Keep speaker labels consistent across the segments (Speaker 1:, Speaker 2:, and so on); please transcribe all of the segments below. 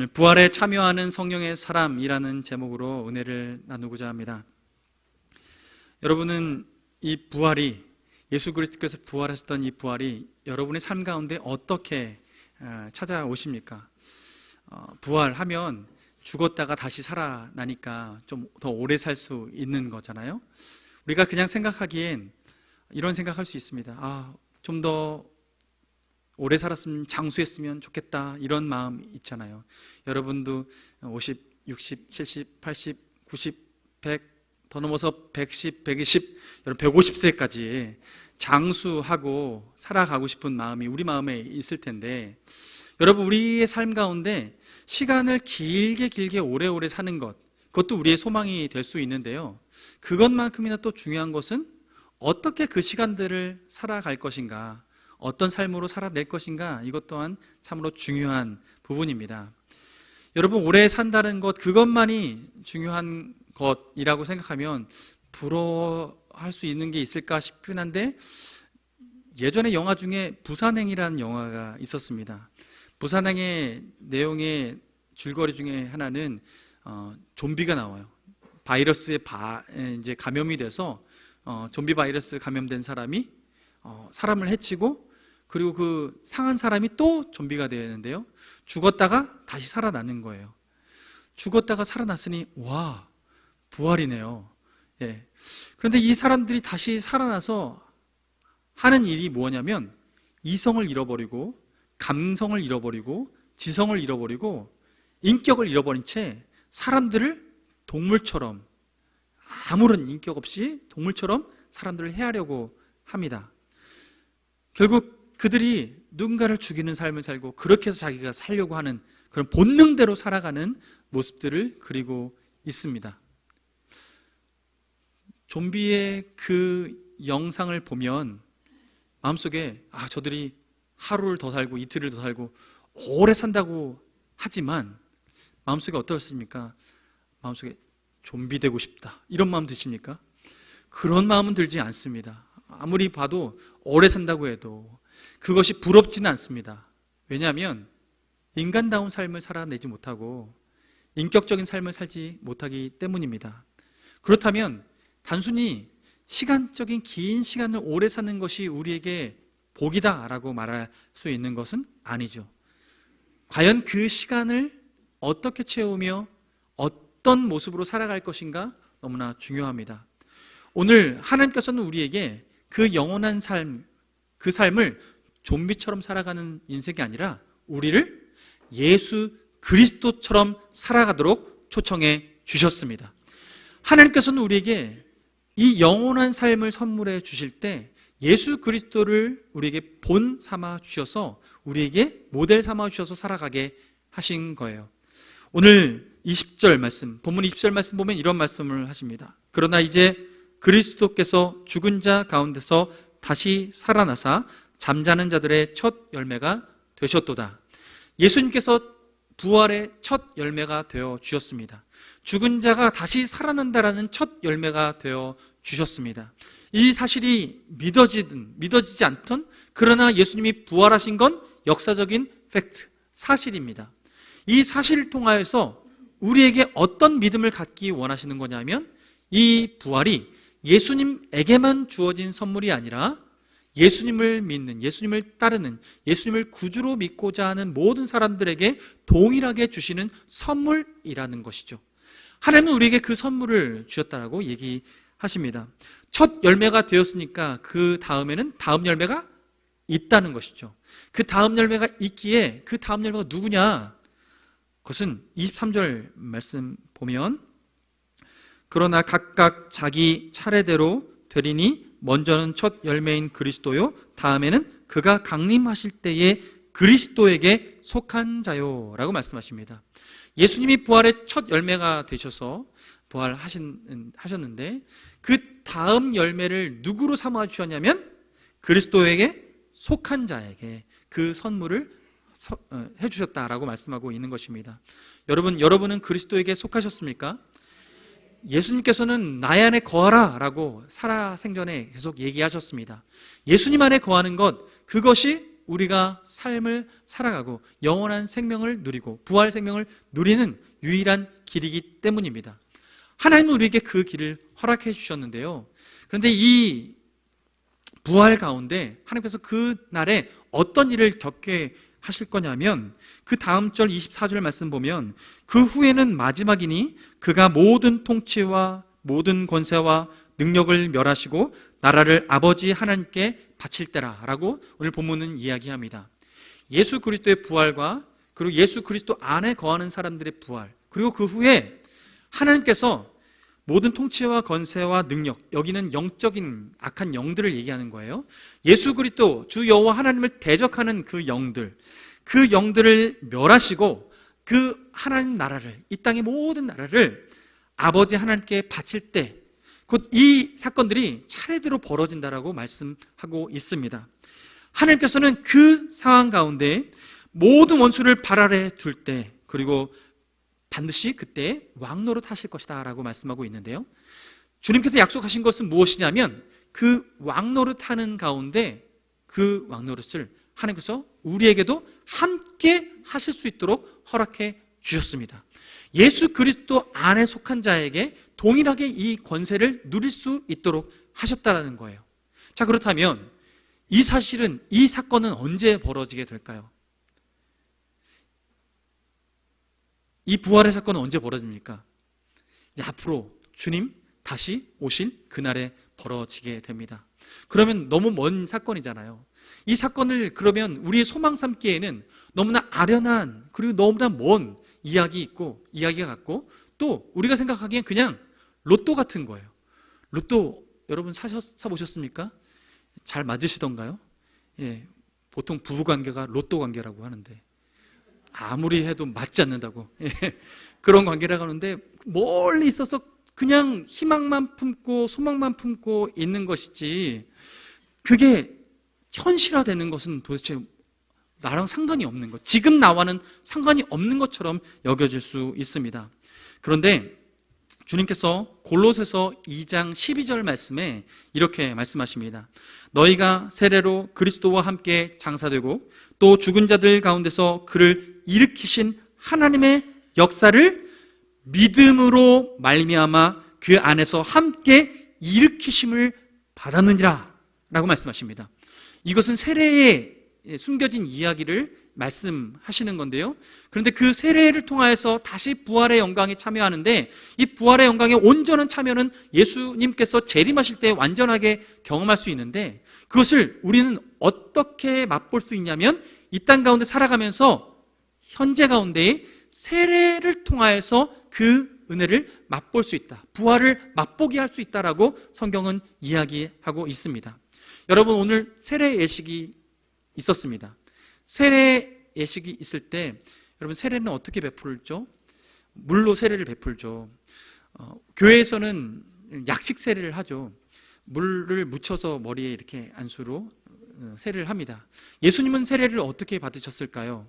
Speaker 1: 부활에 참여하는 성령의 사람이라는 제목으로 은혜를 나누고자 합니다. 여러분은 이 부활이, 예수 그리스도께서 부활하셨던 이 부활이 여러분의 삶 가운데 어떻게 찾아오십니까? 부활하면 죽었다가 다시 살아나니까 좀 더 오래 살 수 있는 거잖아요. 우리가 그냥 생각하기엔 이런 생각할 수 있습니다. 좀 더 오래 살았으면, 장수했으면 좋겠다, 이런 마음 있잖아요. 여러분도 50, 60, 70, 80, 90, 100, 더 넘어서 110, 120, 150세까지 장수하고 살아가고 싶은 마음이 우리 마음에 있을 텐데, 여러분, 우리의 삶 가운데 시간을 길게 오래오래 사는 것, 그것도 우리의 소망이 될 수 있는데요, 그것만큼이나 또 중요한 것은 어떻게 그 시간들을 살아갈 것인가, 어떤 삶으로 살아낼 것인가, 이것 또한 참으로 중요한 부분입니다. 여러분, 오래 산다는 것, 그것만이 중요한 것이라고 생각하면 부러워할 수 있는 게 있을까 싶긴 한데, 예전에 영화 중에 부산행이라는 영화가 있었습니다. 부산행의 내용의 줄거리 중에 하나는 좀비가 나와요. 바이러스에 이제 감염이 돼서 좀비 바이러스 감염된 사람이 사람을 해치고, 그리고 그 상한 사람이 또 좀비가 되는데요, 죽었다가 다시 살아나는 거예요. 죽었다가 살아났으니 와, 부활이네요. 예. 그런데 이 사람들이 다시 살아나서 하는 일이 뭐냐면, 이성을 잃어버리고 감성을 잃어버리고 지성을 잃어버리고 인격을 잃어버린 채 사람들을 동물처럼, 아무런 인격 없이 동물처럼 사람들을 해하려고 합니다. 결국 그들이 누군가를 죽이는 삶을 살고, 그렇게 해서 자기가 살려고 하는 그런 본능대로 살아가는 모습들을 그리고 있습니다. 좀비의 그 영상을 보면 마음속에 저들이 하루를 더 살고 이틀을 더 살고 오래 산다고 하지만 마음속에 어떠십니까? 마음속에 좀비 되고 싶다, 이런 마음 드십니까? 그런 마음은 들지 않습니다. 아무리 봐도 오래 산다고 해도 그것이 부럽지는 않습니다. 왜냐하면 인간다운 삶을 살아내지 못하고 인격적인 삶을 살지 못하기 때문입니다. 그렇다면 단순히 시간적인 긴 시간을 오래 사는 것이 우리에게 복이다라고 말할 수 있는 것은 아니죠. 과연 그 시간을 어떻게 채우며 어떤 모습으로 살아갈 것인가 너무나 중요합니다. 오늘 하나님께서는 우리에게 그 영원한 삶, 그 삶을 좀비처럼 살아가는 인생이 아니라 우리를 예수 그리스도처럼 살아가도록 초청해 주셨습니다. 하나님께서는 우리에게 이 영원한 삶을 선물해 주실 때 예수 그리스도를 우리에게 본 삼아 주셔서, 우리에게 모델 삼아 주셔서 살아가게 하신 거예요. 오늘 20절 말씀, 본문 20절 말씀 보면 이런 말씀을 하십니다. 그러나 이제 그리스도께서 죽은 자 가운데서 다시 살아나사 잠자는 자들의 첫 열매가 되셨도다. 예수님께서 부활의 첫 열매가 되어 주셨습니다. 죽은 자가 다시 살아난다라는 첫 열매가 되어 주셨습니다. 이 사실이 믿어지지 않던, 그러나 예수님이 부활하신 건 역사적인 팩트, 사실입니다. 이 사실을 통하여서 우리에게 어떤 믿음을 갖기 원하시는 거냐면, 이 부활이 예수님에게만 주어진 선물이 아니라 예수님을 믿는, 예수님을 따르는, 예수님을 구주로 믿고자 하는 모든 사람들에게 동일하게 주시는 선물이라는 것이죠. 하나님은 우리에게 그 선물을 주셨다라고 얘기하십니다. 첫 열매가 되었으니까 그 다음에는 다음 열매가 있다는 것이죠. 그 다음 열매가 있기에 그 다음 열매가 누구냐? 그것은 23절 말씀 보면, 그러나 각각 자기 차례대로 되리니 먼저는 첫 열매인 그리스도요, 다음에는 그가 강림하실 때에 그리스도에게 속한 자요 라고 말씀하십니다. 예수님이 부활의 첫 열매가 되셔서 부활하셨는데, 그 다음 열매를 누구로 삼아 주셨냐면 그리스도에게 속한 자에게 그 선물을 해주셨다라고 말씀하고 있는 것입니다. 여러분은 그리스도에게 속하셨습니까? 예수님께서는 나의 안에 거하라 라고 살아생전에 계속 얘기하셨습니다. 예수님 안에 거하는 것, 그것이 우리가 삶을 살아가고 영원한 생명을 누리고 부활의 생명을 누리는 유일한 길이기 때문입니다. 하나님은 우리에게 그 길을 허락해 주셨는데요. 그런데 이 부활 가운데 하나님께서 그 날에 어떤 일을 겪게 하실 거냐면 그 다음 절 24절 말씀 보면 그 후에는 마지막이니 그가 모든 통치와 모든 권세와 능력을 멸하시고 나라를 아버지 하나님께 바칠 때라 라고 오늘 본문은 이야기합니다. 예수 그리스도의 부활과 그리고 예수 그리스도 안에 거하는 사람들의 부활, 그리고 그 후에 하나님께서 모든 통치와 권세와 능력, 여기는 영적인 악한 영들을 얘기하는 거예요. 예수 그리스도 주 여호와 하나님을 대적하는 그 영들을 멸하시고 그 하나님 나라를, 이 땅의 모든 나라를 아버지 하나님께 바칠 때 곧 이 사건들이 차례대로 벌어진다라고 말씀하고 있습니다. 하나님께서는 그 상황 가운데 모든 원수를 발 아래 둘 때, 그리고 반드시 그때 왕노릇 하실 것이다 라고 말씀하고 있는데요, 주님께서 약속하신 것은 무엇이냐면 그 왕노릇 하는 가운데 그 왕노릇을 하나님께서 우리에게도 함께 하실 수 있도록 허락해 주셨습니다. 예수 그리스도 안에 속한 자에게 동일하게 이 권세를 누릴 수 있도록 하셨다는 거예요. 자, 그렇다면 이 사건은 언제 벌어지게 될까요? 이 부활의 사건은 언제 벌어집니까? 이제 앞으로 주님 다시 오실 그날에 벌어지게 됩니다. 그러면 너무 먼 사건이잖아요. 이 사건을 그러면 우리의 소망 삼기에는 너무나 아련한, 그리고 너무나 먼 이야기가 같고, 또 우리가 생각하기엔 그냥 로또 같은 거예요. 로또 여러분 사보셨습니까? 잘 맞으시던가요? 예, 보통 부부관계가 로또 관계라고 하는데 아무리 해도 맞지 않는다고, 예, 그런 관계라고 하는데 멀리 있어서 그냥 희망만 품고 소망만 품고 있는 것이지 그게 현실화되는 것은 도대체 나랑 상관이 없는 것, 지금 나와는 상관이 없는 것처럼 여겨질 수 있습니다. 그런데 주님께서 골로새서 2장 12절 말씀에 이렇게 말씀하십니다. 너희가 세례로 그리스도와 함께 장사되고 또 죽은 자들 가운데서 그를 일으키신 하나님의 역사를 믿음으로 말미암아 그 안에서 함께 일으키심을 받았느니라 라고 말씀하십니다. 이것은 세례에 숨겨진 이야기를 말씀하시는 건데요, 그런데 그 세례를 통하여서 다시 부활의 영광에 참여하는데, 이 부활의 영광의 온전한 참여는 예수님께서 재림하실 때 완전하게 경험할 수 있는데, 그것을 우리는 어떻게 맛볼 수 있냐면 이 땅 가운데 살아가면서 현재 가운데에 세례를 통하여서 그 은혜를 맛볼 수 있다, 부활을 맛보게 할 수 있다라고 성경은 이야기하고 있습니다. 여러분, 오늘 세례 예식이 있었습니다. 세례 예식이 있을 때 여러분, 세례는 어떻게 베풀죠? 물로 세례를 베풀죠. 교회에서는 약식 세례를 하죠. 물을 묻혀서 머리에 이렇게 안수로 세례를 합니다. 예수님은 세례를 어떻게 받으셨을까요?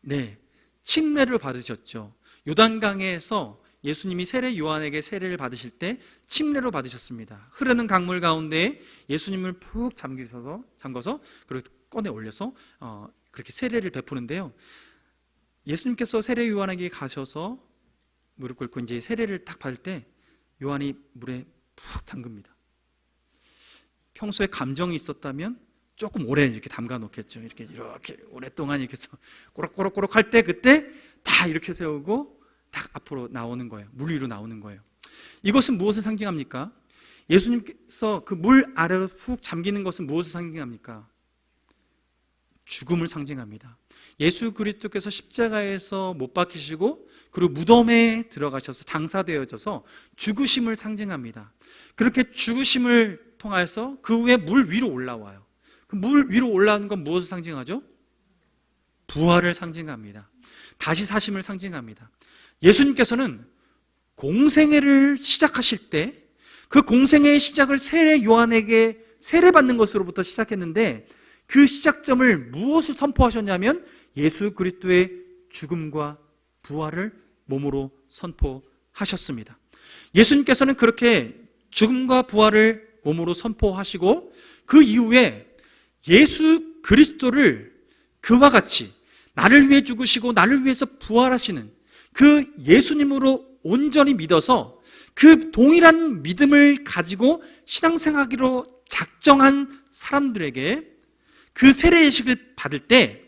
Speaker 1: 네, 침례를 받으셨죠. 요단강에서 예수님이 세례 요한에게 세례를 받으실 때 침례로 받으셨습니다. 흐르는 강물 가운데 예수님을 푹 잠궈서 그리고 꺼내 올려서 그렇게 세례를 베푸는데요, 예수님께서 세례 요한에게 가셔서 무릎 꿇고 이제 세례를 딱 받을 때 요한이 물에 푹 담깁니다. 평소에 감정이 있었다면 조금 오래 이렇게 담가 놓겠죠. 이렇게 오랫동안 이렇게 해서 꼬락꼬락꼬락 할 때 그때 다 이렇게 세우고 딱 앞으로 나오는 거예요. 물 위로 나오는 거예요. 이것은 무엇을 상징합니까? 예수님께서 그 물 아래로 푹 잠기는 것은 무엇을 상징합니까? 죽음을 상징합니다. 예수 그리스도께서 십자가에서 못 박히시고 그리고 무덤에 들어가셔서 장사되어져서 죽으심을 상징합니다. 그렇게 죽으심을 통해서 그 후에 물 위로 올라와요. 그 물 위로 올라오는 건 무엇을 상징하죠? 부활을 상징합니다. 다시 사심을 상징합니다. 예수님께서는 공생애를 시작하실 때 그 공생애의 시작을 세례 요한에게 세례받는 것으로부터 시작했는데, 그 시작점을 무엇을 선포하셨냐면 예수 그리스도의 죽음과 부활을 몸으로 선포하셨습니다. 예수님께서는 그렇게 죽음과 부활을 몸으로 선포하시고 그 이후에 예수 그리스도를 그와 같이 나를 위해 죽으시고 나를 위해서 부활하시는 그 예수님으로 온전히 믿어서 그 동일한 믿음을 가지고 신앙생활하기로 작정한 사람들에게 그 세례 예식을 받을 때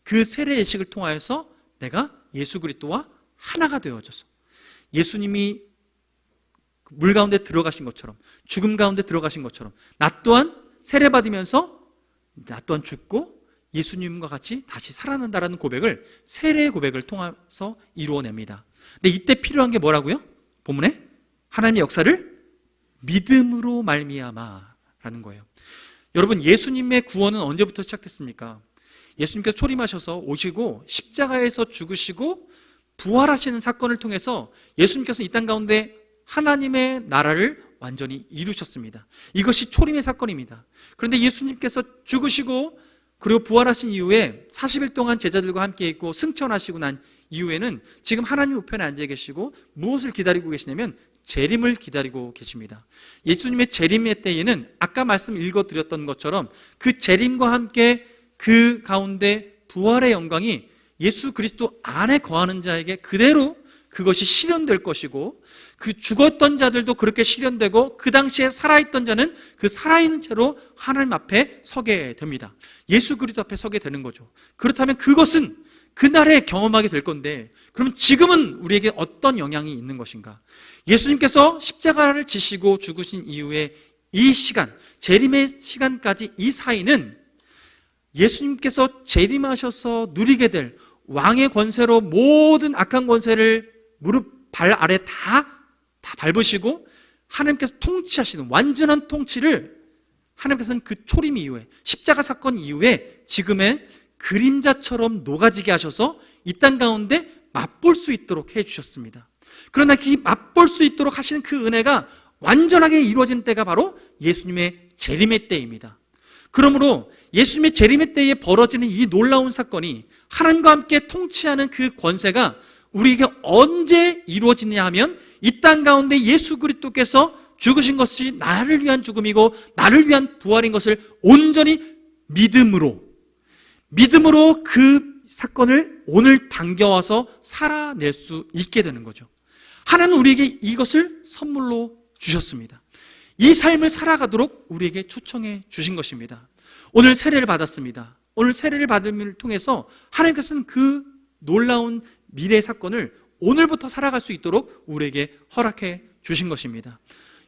Speaker 1: 그 세례 예식을 통하여서 내가 예수 그리스도와 하나가 되어져서 예수님이 물 가운데 들어가신 것처럼 죽음 가운데 들어가신 것처럼 나 또한 세례 받으면서 나 또한 죽고 예수님과 같이 다시 살아난다라는 고백을 세례의 고백을 통해서 이루어냅니다. 근데 이때 필요한 게 뭐라고요? 본문에 하나님의 역사를 믿음으로 말미암아라는 거예요. 여러분, 예수님의 구원은 언제부터 시작됐습니까? 예수님께서 초림하셔서 오시고 십자가에서 죽으시고 부활하시는 사건을 통해서 예수님께서 이 땅 가운데 하나님의 나라를 완전히 이루셨습니다. 이것이 초림의 사건입니다. 그런데 예수님께서 죽으시고 그리고 부활하신 이후에 40일 동안 제자들과 함께 있고 승천하시고 난 이후에는 지금 하나님 우편에 앉아 계시고 무엇을 기다리고 계시냐면 재림을 기다리고 계십니다. 예수님의 재림의 때에는 아까 말씀 읽어드렸던 것처럼 그 재림과 함께 그 가운데 부활의 영광이 예수 그리스도 안에 거하는 자에게 그대로 그것이 실현될 것이고 그 죽었던 자들도 그렇게 실현되고 그 당시에 살아있던 자는 그 살아있는 채로 하나님 앞에 서게 됩니다. 예수 그리스도 앞에 서게 되는 거죠. 그렇다면 그것은 그날에 경험하게 될 건데 그러면 지금은 우리에게 어떤 영향이 있는 것인가? 예수님께서 십자가를 지시고 죽으신 이후에 이 시간, 재림의 시간까지 이 사이는 예수님께서 재림하셔서 누리게 될 왕의 권세로 모든 악한 권세를 무릎 발 아래 다 밟으시고 하나님께서 통치하시는 완전한 통치를 하나님께서는 그 초림 이후에 십자가 사건 이후에 지금의 그림자처럼 녹아지게 하셔서 이 땅 가운데 맛볼 수 있도록 해주셨습니다. 그러나 그 맛볼 수 있도록 하시는 그 은혜가 완전하게 이루어진 때가 바로 예수님의 재림의 때입니다. 그러므로 예수님의 재림의 때에 벌어지는 이 놀라운 사건이 하나님과 함께 통치하는 그 권세가 우리에게 언제 이루어지냐 하면 이 땅 가운데 예수 그리스도께서 죽으신 것이 나를 위한 죽음이고 나를 위한 부활인 것을 온전히 믿음으로 그 사건을 오늘 당겨와서 살아낼 수 있게 되는 거죠. 하나님은 우리에게 이것을 선물로 주셨습니다. 이 삶을 살아가도록 우리에게 초청해 주신 것입니다. 오늘 세례를 받았습니다. 오늘 세례를 받음을 통해서 하나님께서는 그 놀라운 미래 사건을 오늘부터 살아갈 수 있도록 우리에게 허락해 주신 것입니다.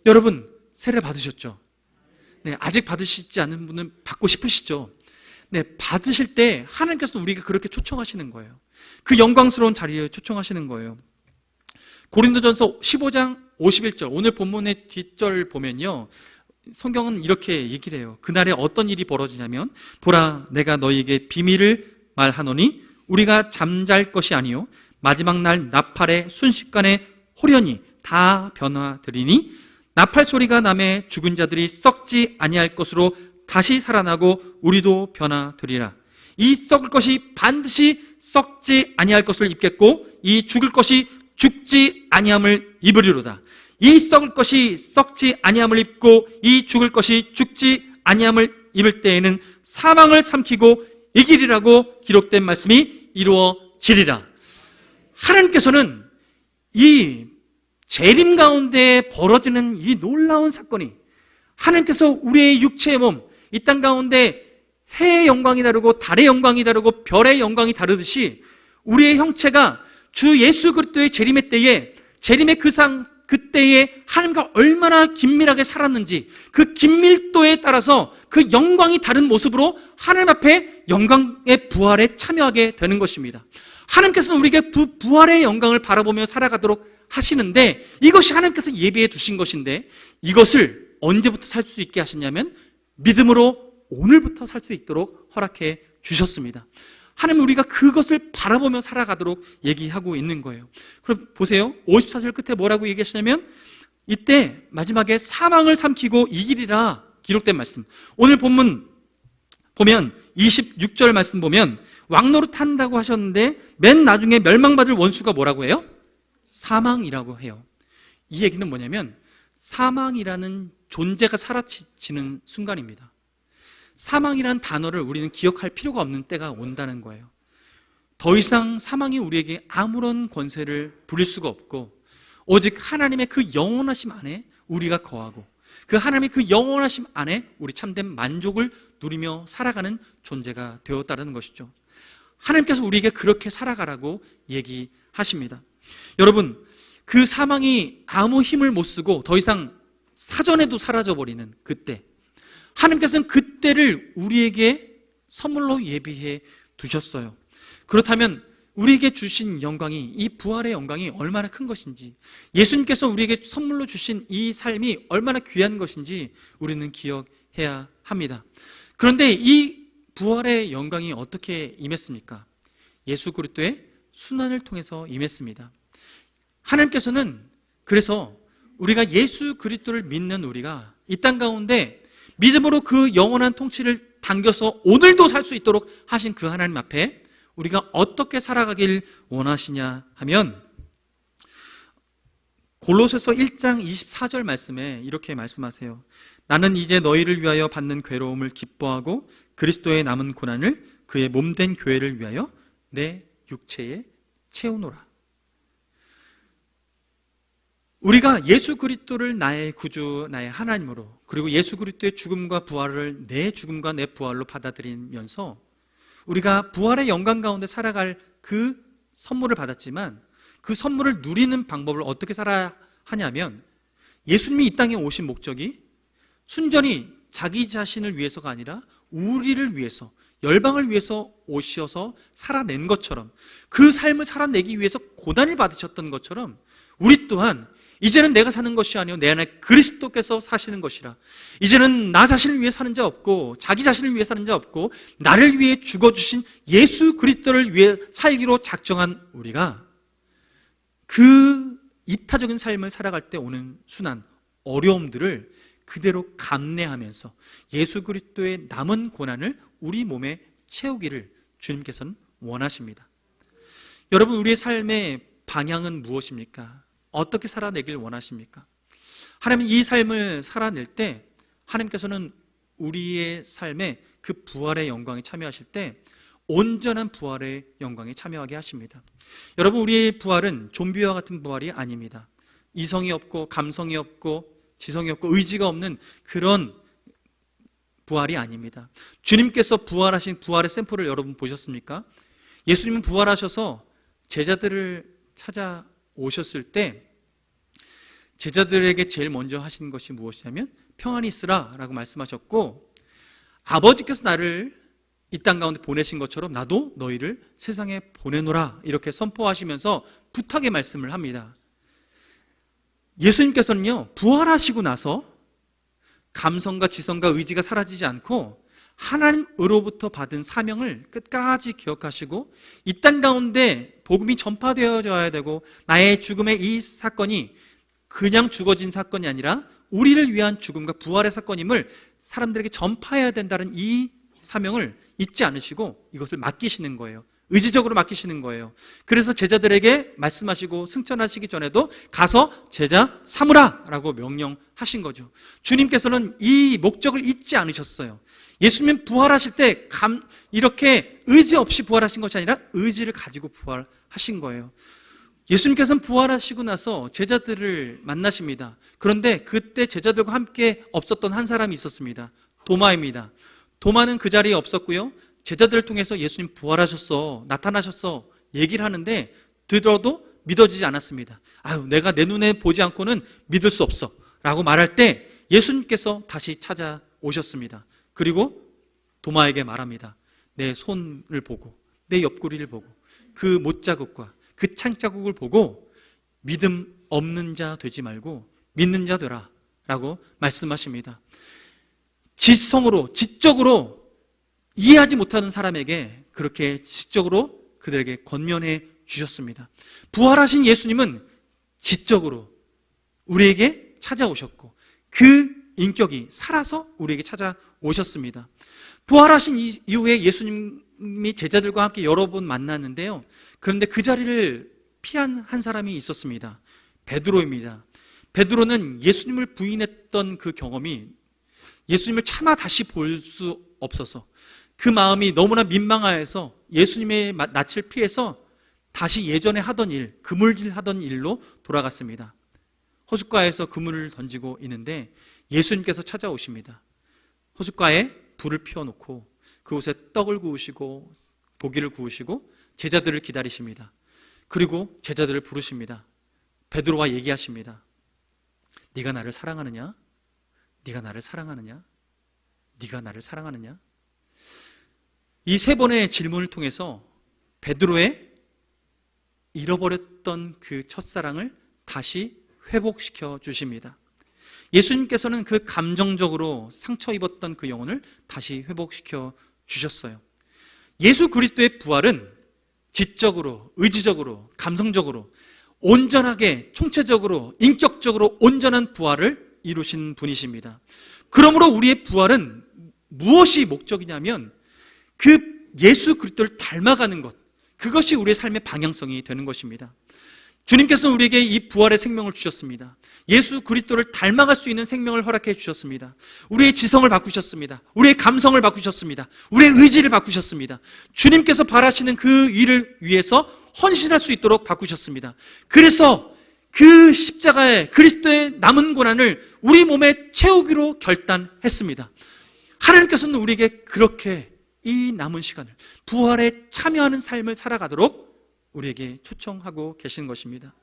Speaker 1: 여러분, 세례 받으셨죠? 네, 아직 받으시지 않은 분은 받고 싶으시죠? 네, 받으실 때 하나님께서 우리에게 그렇게 초청하시는 거예요. 그 영광스러운 자리에 초청하시는 거예요. 고린도전서 15장 51절, 오늘 본문의 뒷절 보면요, 성경은 이렇게 얘기를 해요. 그날에 어떤 일이 벌어지냐면 보라, 내가 너희에게 비밀을 말하노니 우리가 잠잘 것이 아니요 마지막 날 나팔의 순식간에 호련히 다 변화되리니 나팔 소리가 나매 죽은 자들이 썩지 아니할 것으로 다시 살아나고 우리도 변화되리라. 이 썩을 것이 반드시 썩지 아니할 것을 입겠고 이 죽을 것이 죽지 아니함을 입으리로다. 이 썩을 것이 썩지 아니함을 입고 이 죽을 것이 죽지 아니함을 입을 때에는 사망을 삼키고 이기리라고 기록된 말씀이 이루어지리라. 하나님께서는 이 재림 가운데 벌어지는 이 놀라운 사건이 하나님께서 우리의 육체의 몸, 이 땅 가운데 해의 영광이 다르고 달의 영광이 다르고 별의 영광이 다르듯이 우리의 형체가 주 예수 그리스도의 재림의 때에 재림의 그때에 하나님과 얼마나 긴밀하게 살았는지 그 긴밀도에 따라서 그 영광이 다른 모습으로 하나님 앞에 영광의 부활에 참여하게 되는 것입니다. 하나님께서는 우리에게 그 부활의 영광을 바라보며 살아가도록 하시는데 이것이 하나님께서 예비해 두신 것인데 이것을 언제부터 살 수 있게 하셨냐면 믿음으로 오늘부터 살 수 있도록 허락해 주셨습니다. 하나님 우리가 그것을 바라보며 살아가도록 얘기하고 있는 거예요. 그럼 보세요. 54절 끝에 뭐라고 얘기하시냐면 이때 마지막에 사망을 삼키고 이기리라 기록된 말씀. 오늘 본문 보면 26절 말씀 보면 왕노릇 한다고 하셨는데 맨 나중에 멸망받을 원수가 뭐라고 해요? 사망이라고 해요. 이 얘기는 뭐냐면 사망이라는 존재가 사라지는 순간입니다. 사망이라는 단어를 우리는 기억할 필요가 없는 때가 온다는 거예요. 더 이상 사망이 우리에게 아무런 권세를 부릴 수가 없고, 오직 하나님의 그 영원하심 안에 우리가 거하고, 그 하나님의 그 영원하심 안에 우리 참된 만족을 누리며 살아가는 존재가 되었다는 것이죠. 하나님께서 우리에게 그렇게 살아가라고 얘기하십니다. 여러분, 그 사망이 아무 힘을 못 쓰고 더 이상 사전에도 사라져버리는 그때, 하나님께서는 그때를 우리에게 선물로 예비해 두셨어요. 그렇다면 우리에게 주신 영광이, 이 부활의 영광이 얼마나 큰 것인지, 예수님께서 우리에게 선물로 주신 이 삶이 얼마나 귀한 것인지 우리는 기억해야 합니다. 그런데 이 부활의 영광이 어떻게 임했습니까? 예수 그리스도의 순환을 통해서 임했습니다. 하나님께서는 그래서 우리가 예수 그리스도를 믿는 우리가 이 땅 가운데 믿음으로 그 영원한 통치를 당겨서 오늘도 살 수 있도록 하신 그 하나님 앞에 우리가 어떻게 살아가길 원하시냐 하면, 골로새서 1장 24절 말씀에 이렇게 말씀하세요. 나는 이제 너희를 위하여 받는 괴로움을 기뻐하고 그리스도의 남은 고난을 그의 몸된 교회를 위하여 내 육체에 채우노라. 우리가 예수 그리스도를 나의 구주, 나의 하나님으로, 그리고 예수 그리스도의 죽음과 부활을 내 죽음과 내 부활로 받아들이면서 우리가 부활의 영광 가운데 살아갈 그 선물을 받았지만, 그 선물을 누리는 방법을 어떻게 살아야 하냐면, 예수님이 이 땅에 오신 목적이 순전히 자기 자신을 위해서가 아니라 우리를 위해서, 열방을 위해서 오셔서 살아낸 것처럼, 그 삶을 살아내기 위해서 고난을 받으셨던 것처럼 우리 또한 이제는 내가 사는 것이 아니요 내 안에 그리스도께서 사시는 것이라. 이제는 나 자신을 위해 사는 자 없고 자기 자신을 위해 사는 자 없고 나를 위해 죽어주신 예수 그리스도를 위해 살기로 작정한 우리가 그 이타적인 삶을 살아갈 때 오는 순환, 어려움들을 그대로 감내하면서 예수 그리스도의 남은 고난을 우리 몸에 채우기를 주님께서는 원하십니다. 여러분, 우리의 삶의 방향은 무엇입니까? 어떻게 살아내길 원하십니까? 하나님은 이 삶을 살아낼 때 하나님께서는 우리의 삶에 그 부활의 영광에 참여하실 때 온전한 부활의 영광에 참여하게 하십니다. 여러분, 우리의 부활은 좀비와 같은 부활이 아닙니다. 이성이 없고 감성이 없고 지성이 없고 의지가 없는 그런 부활이 아닙니다. 주님께서 부활하신 부활의 샘플을 여러분 보셨습니까? 예수님은 부활하셔서 제자들을 찾아오셨을 때 제자들에게 제일 먼저 하신 것이 무엇이냐면 평안히 있으라 라고 말씀하셨고, 아버지께서 나를 이 땅 가운데 보내신 것처럼 나도 너희를 세상에 보내노라 이렇게 선포하시면서 부탁의 말씀을 합니다. 예수님께서는요, 부활하시고 나서 감성과 지성과 의지가 사라지지 않고 하나님으로부터 받은 사명을 끝까지 기억하시고 이 땅 가운데 복음이 전파되어져야 되고, 나의 죽음의 이 사건이 그냥 죽어진 사건이 아니라 우리를 위한 죽음과 부활의 사건임을 사람들에게 전파해야 된다는 이 사명을 잊지 않으시고 이것을 맡기시는 거예요. 의지적으로 맡기시는 거예요. 그래서 제자들에게 말씀하시고 승천하시기 전에도 가서 제자 삼으라 라고 명령하신 거죠. 주님께서는 이 목적을 잊지 않으셨어요. 예수님 부활하실 때 이렇게 의지 없이 부활하신 것이 아니라 의지를 가지고 부활하신 거예요. 예수님께서는 부활하시고 나서 제자들을 만나십니다. 그런데 그때 제자들과 함께 없었던 한 사람이 있었습니다. 도마입니다. 도마는 그 자리에 없었고요, 제자들을 통해서 예수님 부활하셨어, 나타나셨어 얘기를 하는데 들어도 믿어지지 않았습니다. 아유, 내가 내 눈에 보지 않고는 믿을 수 없어 라고 말할 때 예수님께서 다시 찾아오셨습니다. 그리고 도마에게 말합니다. 내 손을 보고 내 옆구리를 보고 그 못자국과 그 창자국을 보고 믿음 없는 자 되지 말고 믿는 자 되라 라고 말씀하십니다. 지적으로 이해하지 못하는 사람에게 그렇게 지적으로 그들에게 권면해 주셨습니다. 부활하신 예수님은 지적으로 우리에게 찾아오셨고 그 인격이 살아서 우리에게 찾아오셨습니다. 부활하신 이후에 예수님이 제자들과 함께 여러 번 만났는데요, 그런데 그 자리를 피한 한 사람이 있었습니다. 베드로입니다. 베드로는 예수님을 부인했던 그 경험이 예수님을 차마 다시 볼 수 없어서 그 마음이 너무나 민망하여서 예수님의 낯을 피해서 다시 예전에 하던 일, 그물질 하던 일로 돌아갔습니다. 호숫가에서 그물을 던지고 있는데 예수님께서 찾아오십니다. 호숫가에 불을 피워놓고 그곳에 떡을 구우시고 고기를 구우시고 제자들을 기다리십니다. 그리고 제자들을 부르십니다. 베드로와 얘기하십니다. 네가 나를 사랑하느냐? 네가 나를 사랑하느냐? 네가 나를 사랑하느냐? 이 세 번의 질문을 통해서 베드로의 잃어버렸던 그 첫사랑을 다시 회복시켜 주십니다. 예수님께서는 그 감정적으로 상처 입었던 그 영혼을 다시 회복시켜 주셨어요. 예수 그리스도의 부활은 지적으로, 의지적으로, 감성적으로 온전하게, 총체적으로, 인격적으로 온전한 부활을 이루신 분이십니다. 그러므로 우리의 부활은 무엇이 목적이냐면 그 예수 그리스도를 닮아가는 것, 그것이 우리의 삶의 방향성이 되는 것입니다. 주님께서는 우리에게 이 부활의 생명을 주셨습니다. 예수 그리스도를 닮아갈 수 있는 생명을 허락해 주셨습니다. 우리의 지성을 바꾸셨습니다. 우리의 감성을 바꾸셨습니다. 우리의 의지를 바꾸셨습니다. 주님께서 바라시는 그 일을 위해서 헌신할 수 있도록 바꾸셨습니다. 그래서 그 십자가에 그리스도의 남은 고난을 우리 몸에 채우기로 결단했습니다. 하나님께서는 우리에게 그렇게 이 남은 시간을 부활에 참여하는 삶을 살아가도록 우리에게 초청하고 계시는 것입니다.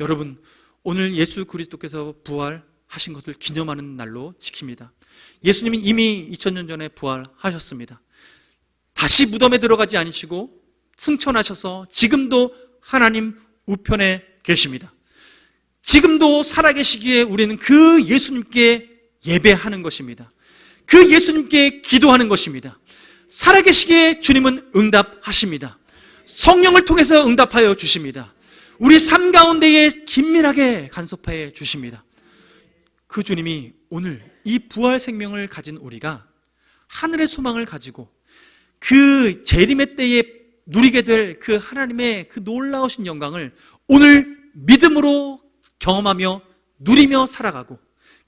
Speaker 1: 여러분, 오늘 예수 그리스도께서 부활하신 것을 기념하는 날로 지킵니다. 예수님은 이미 2000년 전에 부활하셨습니다. 다시 무덤에 들어가지 않으시고 승천하셔서 지금도 하나님 우편에 계십니다. 지금도 살아계시기에 우리는 그 예수님께 예배하는 것입니다. 그 예수님께 기도하는 것입니다. 살아계시기에 주님은 응답하십니다. 성령을 통해서 응답하여 주십니다. 우리 삶 가운데에 긴밀하게 간섭하여 주십니다. 그 주님이 오늘 이 부활 생명을 가진 우리가 하늘의 소망을 가지고 그 재림의 때에 누리게 될 그 하나님의 그 놀라우신 영광을 오늘 믿음으로 경험하며 누리며 살아가고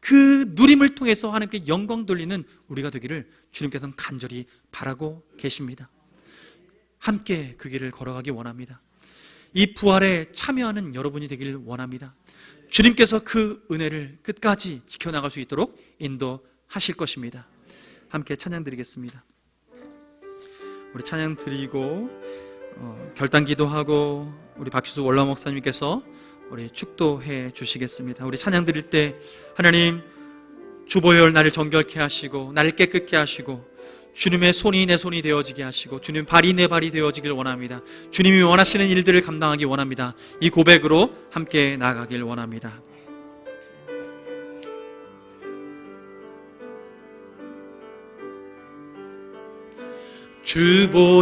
Speaker 1: 그 누림을 통해서 하나님께 영광 돌리는 우리가 되기를 주님께서는 간절히 바라고 계십니다. 함께 그 길을 걸어가기 원합니다. 이 부활에 참여하는 여러분이 되길 원합니다. 주님께서 그 은혜를 끝까지 지켜나갈 수 있도록 인도하실 것입니다. 함께 찬양 드리겠습니다. 우리 찬양 드리고 결단 기도하고 우리 박시수 원로 목사님께서 우리 축도해 주시겠습니다. 우리 찬양 드릴 때 하나님 주보혈 나를 정결케 하시고 나를 깨끗게 하시고 주님의 손이 내 손이 되어지게 하시고 주님 발이 내 발이 되어지길 원합니다. 주님이 원하시는 일들을 감당하기 원합니다. 이 고백으로 함께 나아가길 원합니다.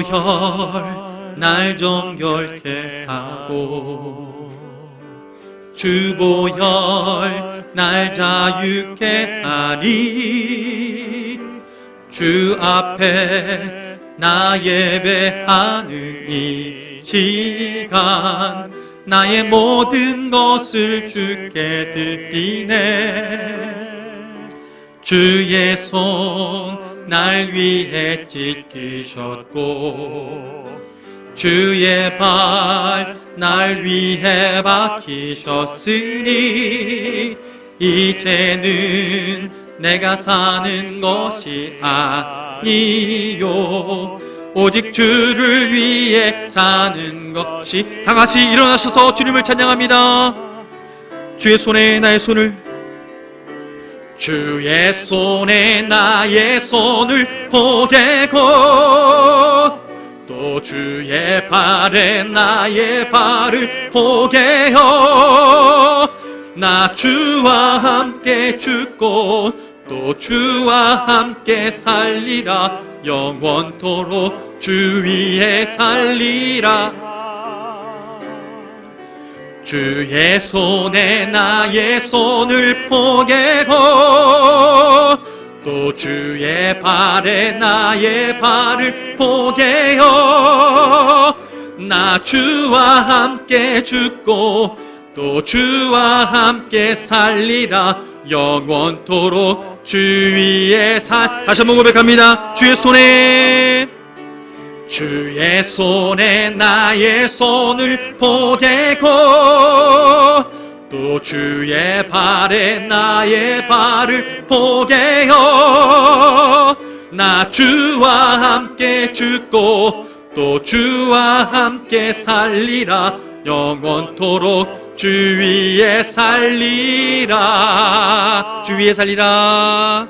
Speaker 1: 주보혈 날 정결케 하고 주보혈 날 자유케 하니 주 앞에 나 예배하는 이 시간 나의 모든 것을 주께 드리네. 주의 손 날 위해 찢기셨고 주의 발 날 위해 박히셨으니 이제는 내가 사는 것이 아니요 오직 주를 위해 사는 것이. 다 같이 일어나셔서 주님을 찬양합니다. 주의 손에 나의 손을 주의 손에 나의 손을 포개고 또 주의 발에 나의 발을 포개어 나 주와 함께 죽고 또 주와 함께 살리라 영원토록 주 위에 살리라. 주의 손에 나의 손을 포개고 또 주의 발에 나의 발을 포개어 나 주와 함께 죽고 또 주와 함께 살리라 영원토록 주 위에 다시 한번 고백합니다. 주의 손에 나의 손을 포개고 또 주의 발에 나의 발을 포개어 나 주와 함께 죽고 또 주와 함께 살리라. 영원토록 주 위에 살리라. 주 위에 살리라.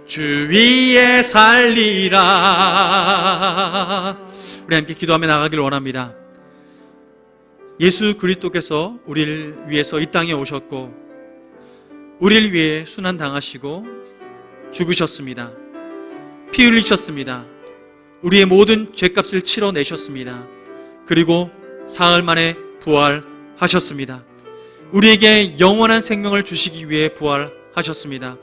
Speaker 1: 주 위에 살리라. 우리 함께 기도하며 나가기를 원합니다. 예수 그리스도께서 우리를 위해서 이 땅에 오셨고 우리를 위해 순환당하시고 죽으셨습니다. 피 흘리셨습니다. 우리의 모든 죄값을 치러내셨습니다. 그리고 사흘 만에 부활하셨습니다. 우리에게 영원한 생명을 주시기 위해 부활하셨습니다.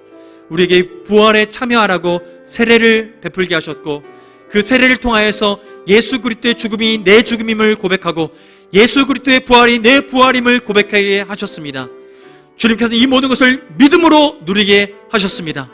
Speaker 1: 우리에게 부활에 참여하라고 세례를 베풀게 하셨고 그 세례를 통하여서 예수 그리스도의 죽음이 내 죽음임을 고백하고 예수 그리스도의 부활이 내 부활임을 고백하게 하셨습니다. 주님께서 이 모든 것을 믿음으로 누리게 하셨습니다.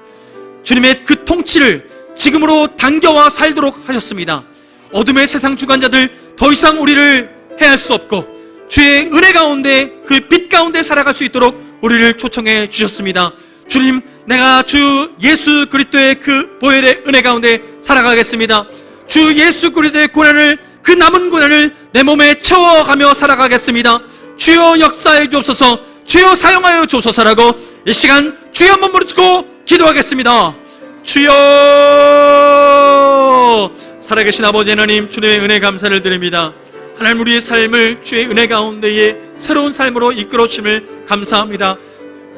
Speaker 1: 주님의 그 통치를 지금으로 당겨와 살도록 하셨습니다. 어둠의 세상 주관자들 더 이상 우리를 해할 수 없고 주의 은혜 가운데 그 빛 가운데 살아갈 수 있도록 우리를 초청해 주셨습니다. 주님, 내가 주 예수 그리스도의 그 보혈의 은혜 가운데 살아가겠습니다. 주 예수 그리스도의 고난을, 그 남은 고난을 내 몸에 채워가며 살아가겠습니다. 주여 역사해 주옵소서, 주여 사용하여 주옵소서라고 이 시간 주여 한번 부르짖고 기도하겠습니다. 주여, 살아계신 아버지 하나님, 주님의 은혜 감사를 드립니다. 하나님, 우리의 삶을 주의 은혜 가운데에 새로운 삶으로 이끌어 주심을 감사합니다.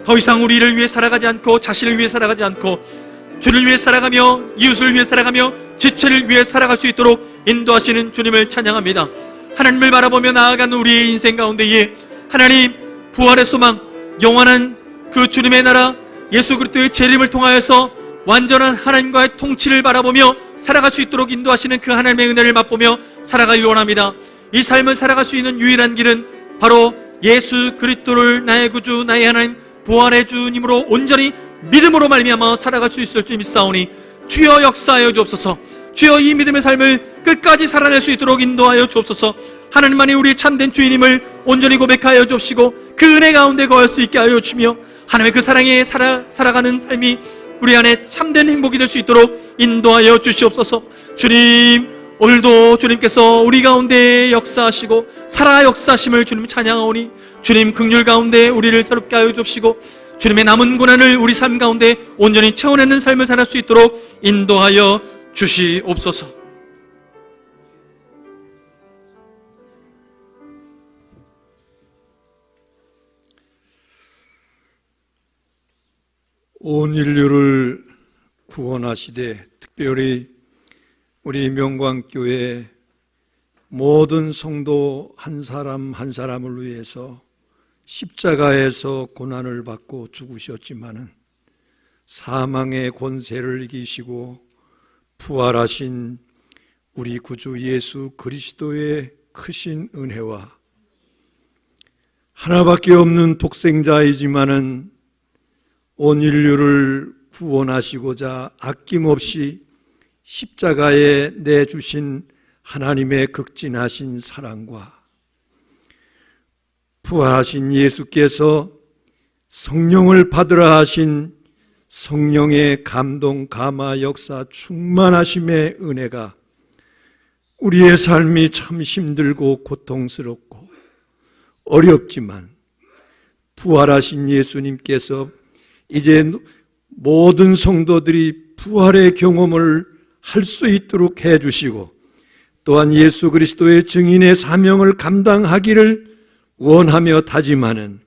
Speaker 1: 더 이상 우리를 위해 살아가지 않고 자신을 위해 살아가지 않고 주를 위해 살아가며 이웃을 위해 살아가며 지체를 위해 살아갈 수 있도록 인도하시는 주님을 찬양합니다. 하나님을 바라보며 나아가는 우리의 인생 가운데에 하나님, 부활의 소망, 영원한 그 주님의 나라 예수 그리스도의 재림을 통하여서 완전한 하나님과의 통치를 바라보며 살아갈 수 있도록 인도하시는 그 하나님의 은혜를 맛보며 살아가길 원합니다. 이 삶을 살아갈 수 있는 유일한 길은 바로 예수 그리스도를 나의 구주, 나의 하나님, 부활의 주님으로 온전히 믿음으로 말미암아 살아갈 수 있을 줄 믿사오니 주여 역사하여 주옵소서. 주여 이 믿음의 삶을 끝까지 살아낼 수 있도록 인도하여 주옵소서. 하나님만이 우리의 참된 주인임을 온전히 고백하여 주옵시고 그 은혜 가운데 거할 수 있게 하여 주며 하나님의 그 사랑에 살아가는 삶이 우리 안에 참된 행복이 될 수 있도록 인도하여 주시옵소서. 주님, 오늘도 주님께서 우리 가운데 역사하시고 살아 역사하심을 주님 찬양하오니 주님 긍휼 가운데 우리를 새롭게 하여 주옵시고 주님의 남은 고난을 우리 삶 가운데 온전히 채워내는 삶을 살할 수 있도록 인도하여 주시옵소서.
Speaker 2: 온 인류를 구원하시되 특별히 우리 명광교회 모든 성도 한 사람 한 사람을 위해서 십자가에서 고난을 받고 죽으셨지만은 사망의 권세를 이기시고 부활하신 우리 구주 예수 그리스도의 크신 은혜와 하나밖에 없는 독생자이지만은 온 인류를 구원하시고자 아낌없이 십자가에 내주신 하나님의 극진하신 사랑과 부활하신 예수께서 성령을 받으라 하신 성령의 감동, 감화, 역사, 충만하심의 은혜가 우리의 삶이 참 힘들고 고통스럽고 어렵지만 부활하신 예수님께서 이제 모든 성도들이 부활의 경험을 할 수 있도록 해주시고 또한 예수 그리스도의 증인의 사명을 감당하기를 원하며 다짐하는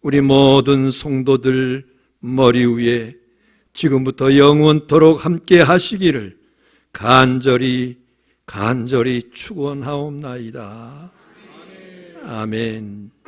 Speaker 2: 우리 모든 성도들 머리 위에 지금부터 영원토록 함께 하시기를 간절히 축원하옵나이다. 아멘.